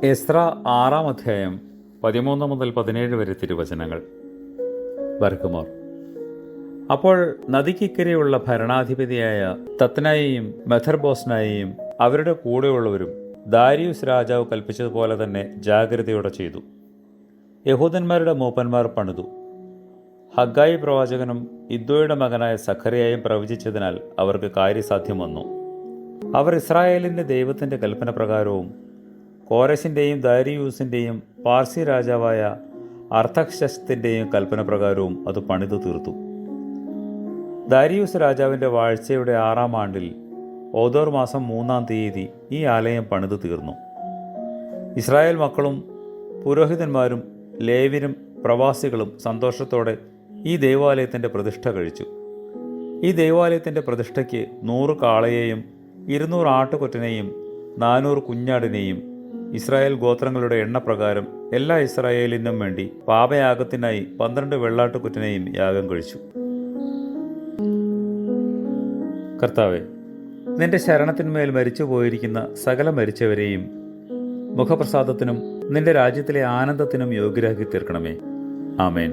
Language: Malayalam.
എസ്രാ 6-ാം അധ്യായം 13 മുതൽ 17 വരെ തിരുവചനങ്ങൾ. ബർക്കുമോർ. അപ്പോൾ നദിക്കിക്കരെയുള്ള ഭരണാധിപതിയായ തത്നായെയും മെഥർബോസ്നായെയും അവരുടെ കൂടെയുള്ളവരും ദാരിയൂസ് രാജാവ് കൽപ്പിച്ചതുപോലെ തന്നെ ജാഗ്രതയോടെ ചെയ്തു. യഹൂദന്മാരുടെ മൂപ്പന്മാർ പണിതു. ഹഗ്ഗായി പ്രവാചകനും ഇദ്ദോയുടെ മകനായ സഖറിയായും പ്രവചിച്ചതിനാൽ അവർക്ക് കാര്യസാധ്യം വന്നു. അവർ ഇസ്രായേലിൻ്റെ ദൈവത്തിൻ്റെ കൽപ്പന പ്രകാരവും കോരശിൻ്റെയും ദാരിയൂസിൻ്റെയും പാർസി രാജാവായ അർത്തക്ഷസ്തിൻ്റെയും കൽപ്പന പ്രകാരവും അത് പണിതു തീർത്തു. ദാരിയൂസ് രാജാവിൻ്റെ വാഴ്ചയുടെ 6-ാം ആണ്ടിൽ ഓദോർ മാസം 3-ാം തീയതി ഈ ആലയം പണിതു തീർന്നു. ഇസ്രായേൽ മക്കളും പുരോഹിതന്മാരും ലേവ്യരും പ്രവാസികളും സന്തോഷത്തോടെ ഈ ദൈവാലയത്തിൻ്റെ പ്രതിഷ്ഠ കഴിച്ചു. ഈ ദൈവാലയത്തിൻ്റെ പ്രതിഷ്ഠയ്ക്ക് 100 കാളയെയും 200 ആട്ടുകൊറ്റനെയും 400 കുഞ്ഞാടിനെയും ഇസ്രായേൽ ഗോത്രങ്ങളുടെ എണ്ണപ്രകാരം എല്ലാ ഇസ്രായേലിനും വേണ്ടി പാപയാഗത്തിനായി 12 വെള്ളാട്ടുകുറ്റനെയും യാഗം കഴിച്ചു. കർത്താവേ, നിന്റെ ശരണത്തിന്മേൽ മരിച്ചു പോയിരിക്കുന്ന സകല മരിച്ചവരെയും മുഖപ്രസാദത്തിനും നിന്റെ രാജ്യത്തിലെ ആനന്ദത്തിനും യോഗ്യരാക്കി തീർക്കണമേ. ആമേൻ.